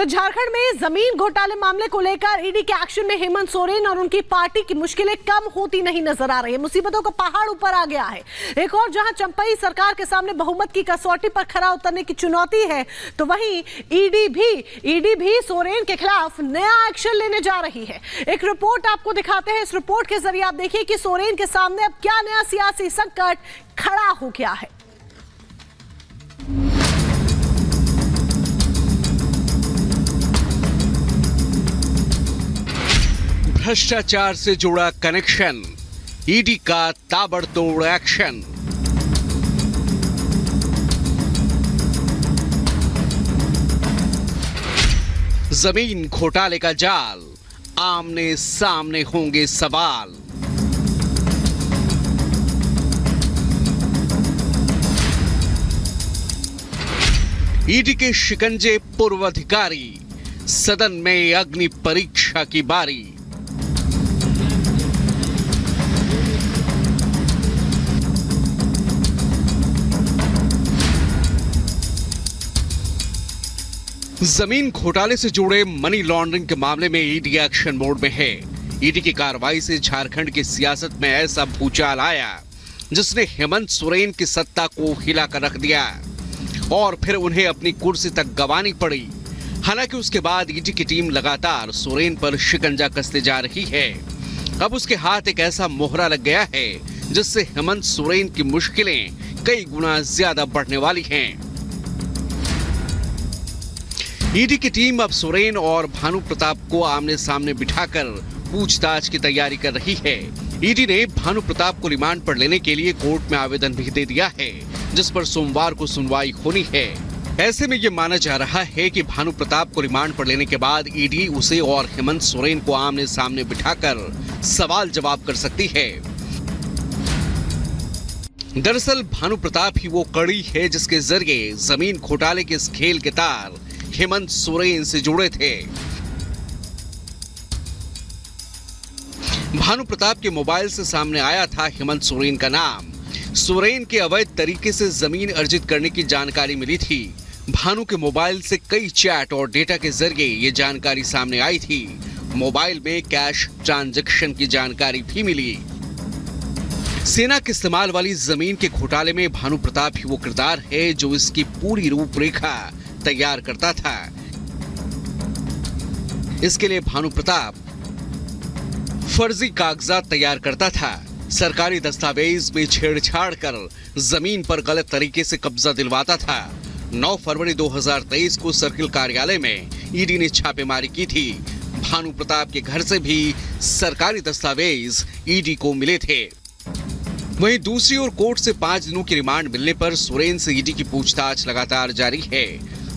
तो झारखंड में जमीन घोटाले मामले को लेकर ईडी के एक्शन में हेमंत सोरेन और उनकी पार्टी की मुश्किलें कम होती नहीं नजर आ रही है। मुसीबतों का पहाड़ ऊपर आ गया है। एक और जहां चंपई सरकार के सामने बहुमत की कसौटी पर खरा उतरने की चुनौती है, तो वहीं ईडी भी सोरेन के खिलाफ नया एक्शन लेने जा रही है। एक रिपोर्ट आपको दिखाते हैं। इस रिपोर्ट के जरिए आप देखिए कि सोरेन के सामने अब क्या नया सियासी संकट खड़ा हो गया है। भ्रष्टाचार से जुड़ा कनेक्शन, ईडी का ताबड़तोड़ एक्शन। जमीन घोटाले का जाल, आमने सामने होंगे सवाल। ईडी के शिकंजे पूर्व अधिकारी, सदन में अग्नि परीक्षा की बारी। जमीन घोटाले से जुड़े मनी लॉन्ड्रिंग के मामले में ईडी एक्शन मोड में है। ईडी की कार्रवाई से झारखंड की सियासत में ऐसा भूचाल आया जिसने हेमंत सोरेन की सत्ता को हिलाकर रख दिया और फिर उन्हें अपनी कुर्सी तक गंवानी पड़ी। हालांकि उसके बाद ईडी की टीम लगातार सोरेन पर शिकंजा कसते जा रही है। अब उसके हाथ एक ऐसा मोहरा लग गया है जिससे हेमंत सोरेन की मुश्किलें कई गुना ज्यादा बढ़ने वाली हैं। ईडी की टीम अब सोरेन और भानु प्रताप को आमने सामने बिठाकर पूछताछ की तैयारी कर रही है। ईडी ने भानु प्रताप को रिमांड पर लेने के लिए कोर्ट में आवेदन भी दे दिया है, जिस पर सोमवार को सुनवाई होनी है। ऐसे में ये माना जा रहा है कि भानु प्रताप को रिमांड पर लेने के बाद ईडी उसे और हेमंत सोरेन को आमने सामने बिठाकर सवाल जवाब कर सकती है। दरअसल भानु प्रताप ही वो कड़ी है जिसके जरिए जमीन घोटाले के इस खेल के तार हेमंत सोरेन से जुड़े थे। भानु प्रताप के मोबाइल से सामने आया था हेमंत सोरेन का नाम। सोरेन के अवैध तरीके से जमीन अर्जित करने की जानकारी मिली थी। भानु के मोबाइल से कई चैट और डेटा के जरिए ये जानकारी सामने आई थी। मोबाइल में कैश ट्रांजैक्शन की जानकारी भी मिली। सेना के इस्तेमाल वाली जमीन के घोटाले में भानु प्रताप ही वो किरदार है जो इसकी पूरी रूपरेखा तैयार करता था। इसके लिए भानु प्रताप फर्जी कागजात तैयार करता था, सरकारी दस्तावेज में छेड़छाड़ कर जमीन पर गलत तरीके से कब्जा दिलवाता था। 9 फरवरी 2023 को सर्किल कार्यालय में ईडी ने छापेमारी की थी। भानु प्रताप के घर से भी सरकारी दस्तावेज ईडी को मिले थे। वहीं दूसरी ओर कोर्ट से 5 दिनों की रिमांड मिलने पर सोरेन से ईडी की पूछताछ लगातार जारी है।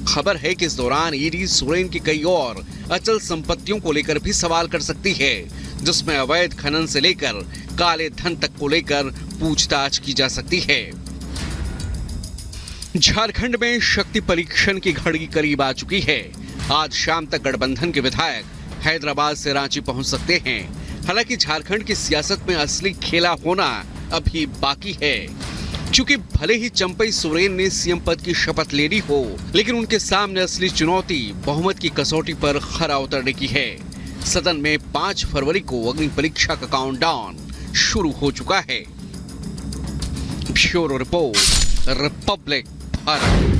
खबर है कि इस दौरान ईडी सोरेन की कई और अचल संपत्तियों को लेकर भी सवाल कर सकती है, जिसमें अवैध खनन से लेकर काले धन तक को लेकर पूछताछ की जा सकती है। झारखंड में शक्ति परीक्षण की घड़ी करीब आ चुकी है। आज शाम तक गठबंधन के विधायक हैदराबाद से रांची पहुंच सकते हैं। हालांकि झारखंड की सियासत में असली खेला होना अभी बाकी है। चूंकि भले ही चंपई सोरेन ने सीएम पद की शपथ ले ली हो, लेकिन उनके सामने असली चुनौती बहुमत की कसौटी पर खरा उतरने की है। सदन में 5 फरवरी को अग्नि परीक्षा का काउंटडाउन शुरू हो चुका है। Bureau report, republic Bharat.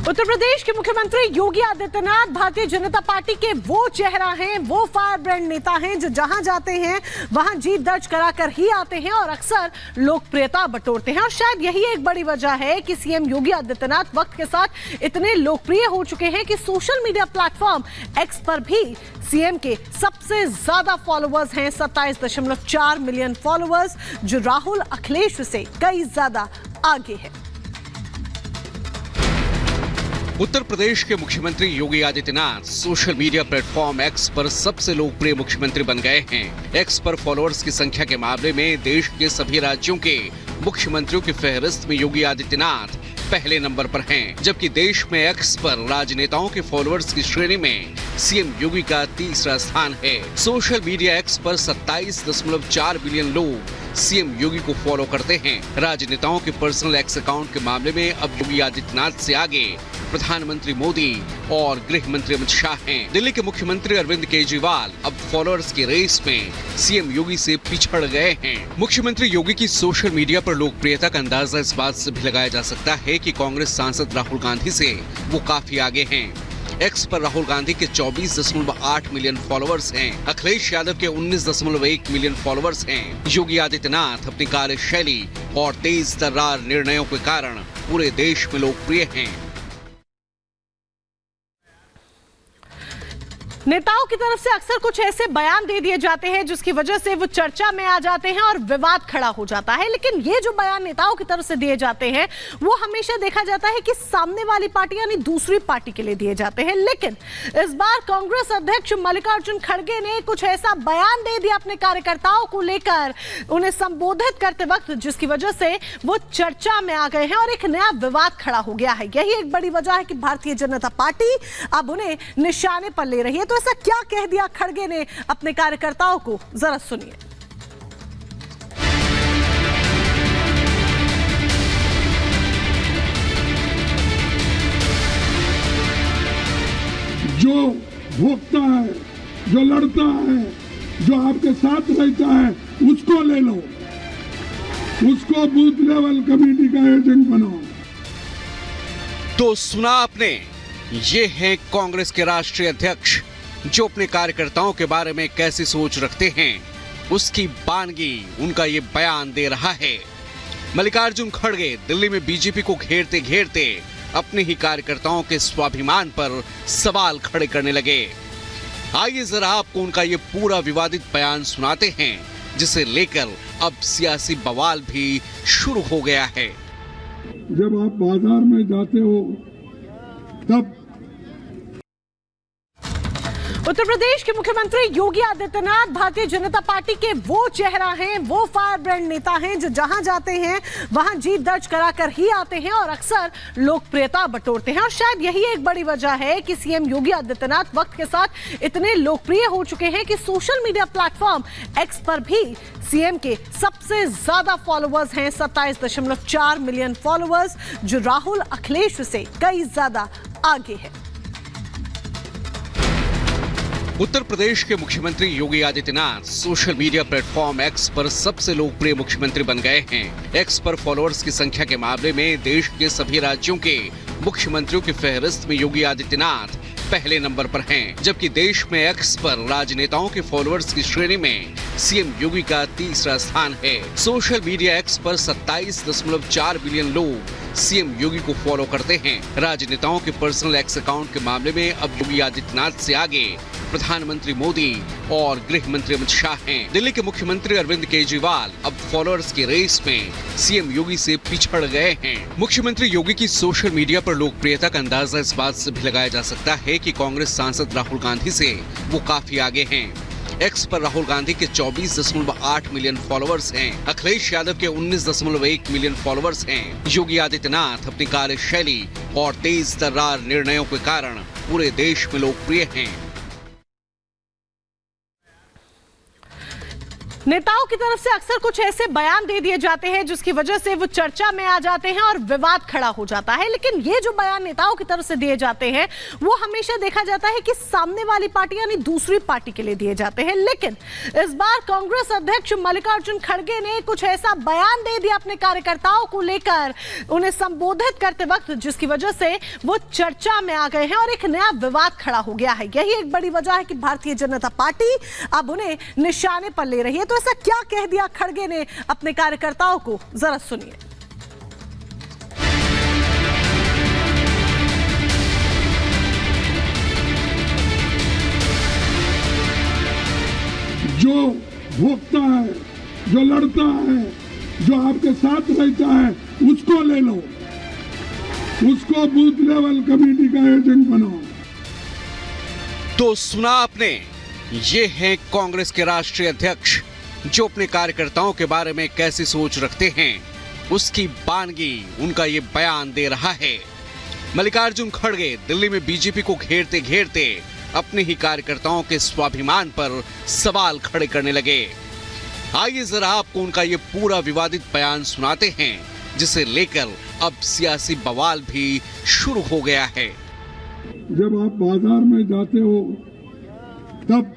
Uttar Pradesh के मुख्यमंत्री योगी आदित्यनाथ भारतीय जनता पार्टी के वो चेहरा हैं, वो फायर ब्रांड नेता हैं जो जहां जाते हैं वहां जीत दर्ज कराकर ही आते हैं और अक्सर लोकप्रियता बटोरते हैं। और शायद यही एक बड़ी वजह है कि सीएम योगी आदित्यनाथ वक्त के साथ इतने लोकप्रिय हो चुके हैं कि सोशल मीडिया प्लेटफॉर्म एक्स पर भी सीएम के सबसे ज्यादा फॉलोअर्स हैं। 27.4 मिलियन फॉलोअर्स, जो राहुल अखिलेश से कई ज्यादा आगे है। उत्तर प्रदेश के मुख्यमंत्री Yogi Adityanath social media platform X पर सबसे लोकप्रिय मुख्यमंत्री बन गए हैं। एक्स पर फॉलोअर्स की संख्या के मामले में देश के सभी राज्यों के मुख्यमंत्रियों की फहरिस्त में योगी आदित्यनाथ पहले नंबर पर हैं, जबकि देश में एक्स पर राजनेताओं के फॉलोअर्स की श्रेणी में सीएम योगी का तीसरा स्थान है। सोशल मीडिया एक्स पर 27.4 बिलियन लोग सीएम योगी को फॉलो करते हैं। राजनेताओं के पर्सनल एक्स अकाउंट के मामले में अब योगी आदित्यनाथ से आगे प्रधानमंत्री मोदी और गृह मंत्री अमित शाह हैं। दिल्ली के मुख्यमंत्री अरविंद केजरीवाल अब फॉलोअर्स की रेस में सीएम योगी से पिछड़ गए हैं। मुख्यमंत्री योगी की सोशल मीडिया पर लोकप्रियता का अंदाजा इस बात से भी लगाया जा सकता है कि कांग्रेस सांसद राहुल गांधी से वो काफी आगे हैं। एक्स पर राहुल गांधी के 24.8 मिलियन फॉलोअर्स हैं। अखिलेश यादव के 19.1 मिलियन फॉलोअर्स हैं। योगी आदित्यनाथ अपनी कार्यशैली और तेज तर्रार निर्णयों के कारण पूरे देश में लोकप्रिय हैं। नेताओं की तरफ से अक्सर कुछ ऐसे बयान दे दिए जाते हैं जिसकी वजह से वो चर्चा में आ जाते हैं और विवाद खड़ा हो जाता है। लेकिन ये जो बयान नेताओं की तरफ से दिए जाते हैं वो हमेशा देखा जाता है कि सामने वाली पार्टी यानी दूसरी पार्टी के लिए दिए जाते हैं। लेकिन इस बार कांग्रेस अध्यक्ष मल्लिकार्जुन खड़गे ने कुछ ऐसा बयान दे दिया अपने कार्यकर्ताओं को लेकर, उन्हें संबोधित करते वक्त, जिसकी वजह से वो चर्चा में आ गए हैं और एक नया विवाद खड़ा हो गया है। यही एक बड़ी वजह है कि भारतीय जनता पार्टी अब उन्हें निशाने पर ले रही है। तो ऐसा क्या कह दिया खड़गे ने अपने कार्यकर्ताओं को, जरा सुनिए। जो भोगता है, जो लड़ता है, जो आपके साथ रहता है, उसको ले लो, उसको बूथ लेवल कमेटी का एजेंट बनाओ। तो सुना आपने, ये हैं कांग्रेस के राष्ट्रीय अध्यक्ष जो अपने कार्यकर्ताओं के बारे में कैसी सोच रखते हैं, उसकी बानगी उनका ये बयान दे रहा है। मल्लिकार्जुन खड़गे दिल्ली में बीजेपी को घेरते घेरते अपने ही कार्यकर्ताओं के स्वाभिमान पर सवाल खड़े करने लगे। आइए जरा आपको उनका ये पूरा विवादित बयान सुनाते हैं, जिसे लेकर अब सियासी बवाल भी शुरू हो गया है। जब आप बाजार में जाते हो तब उत्तर प्रदेश के मुख्यमंत्री योगी आदित्यनाथ भारतीय जनता पार्टी के वो चेहरा हैं, वो फायर ब्रांड नेता हैं जो जहां जाते हैं वहां जीत दर्ज कराकर ही आते हैं और अक्सर लोकप्रियता बटोरते हैं। और शायद यही एक बड़ी वजह है कि सीएम योगी आदित्यनाथ वक्त के साथ इतने लोकप्रिय हो चुके हैं कि सोशल मीडिया प्लेटफॉर्म एक्स पर भी सीएम के सबसे ज्यादा फॉलोअर्स हैं, 27.4 मिलियन फॉलोअर्स, जो राहुल अखिलेश से कई ज्यादा आगे है। उत्तर प्रदेश के मुख्यमंत्री Yogi Adityanath social media platform X पर सबसे लोकप्रिय मुख्यमंत्री बन गए हैं। एक्स पर फॉलोअर्स की संख्या के मामले में देश के सभी राज्यों के मुख्यमंत्रियों की फहरिस्त में योगी आदित्यनाथ पहले नंबर पर हैं, जबकि देश में एक्स पर राजनेताओं के फॉलोअर्स की श्रेणी में सीएम योगी का तीसरा स्थान है। सोशल मीडिया एक्स पर 27.4 बिलियन लोग सीएम योगी को फॉलो करते हैं। राजनेताओं के पर्सनल एक्स अकाउंट के मामले में अब योगी आदित्यनाथ से आगे प्रधानमंत्री मोदी और गृह मंत्री अमित शाह हैं। दिल्ली के मुख्यमंत्री अरविंद केजरीवाल अब फॉलोअर्स की रेस में सीएम योगी से पिछड़ गए हैं। मुख्यमंत्री योगी की सोशल मीडिया पर लोकप्रियता का अंदाजा इस बात से भी लगाया जा सकता है कि कांग्रेस सांसद राहुल गांधी से वो काफी आगे हैं। एक्स पर राहुल गांधी के 24.8 मिलियन फॉलोअर्स हैं। अखिलेश यादव के 19.1 मिलियन फॉलोअर्स हैं। योगी आदित्यनाथ अपनी कार्यशैली और तेज तर्रार निर्णयों के कारण पूरे देश में लोकप्रिय हैं। नेताओं की तरफ से अक्सर कुछ ऐसे बयान दे दिए जाते हैं जिसकी वजह से वो चर्चा में आ जाते हैं और विवाद खड़ा हो जाता है। लेकिन ये जो बयान नेताओं की तरफ से दिए जाते हैं वो हमेशा देखा जाता है कि सामने वाली पार्टी यानी दूसरी पार्टी के लिए दिए जाते हैं। लेकिन इस बार कांग्रेस अध्यक्ष मल्लिकार्जुन खड़गे ने कुछ ऐसा बयान दे दिया अपने कार्यकर्ताओं को लेकर, उन्हें संबोधित करते वक्त, जिसकी वजह से वो चर्चा में आ गए हैं और एक नया विवाद खड़ा हो गया है। यही एक बड़ी वजह है कि भारतीय जनता पार्टी अब उन्हें निशाने पर ले रही है। तो ऐसा क्या कह दिया खड़गे ने अपने कार्यकर्ताओं को, जरा सुनिए। जो भोगता है, जो लड़ता है, जो आपके साथ रहता है, उसको ले लो, उसको बूथ लेवल कमेटी का एजेंट बनाओ। तो सुना आपने, ये हैं कांग्रेस के राष्ट्रीय अध्यक्ष जो अपने कार्यकर्ताओं के बारे में कैसी सोच रखते हैं, उसकी बानगी उनका ये बयान दे रहा है। मल्लिकार्जुन खड़गे दिल्ली में बीजेपी को घेरते घेरते अपने ही कार्यकर्ताओं के स्वाभिमान पर सवाल खड़े करने लगे। आइए जरा आपको उनका ये पूरा विवादित बयान सुनाते हैं, जिसे लेकर अब सियासी बवाल भी शुरू हो गया है। जब आप बाजार में जाते हो तब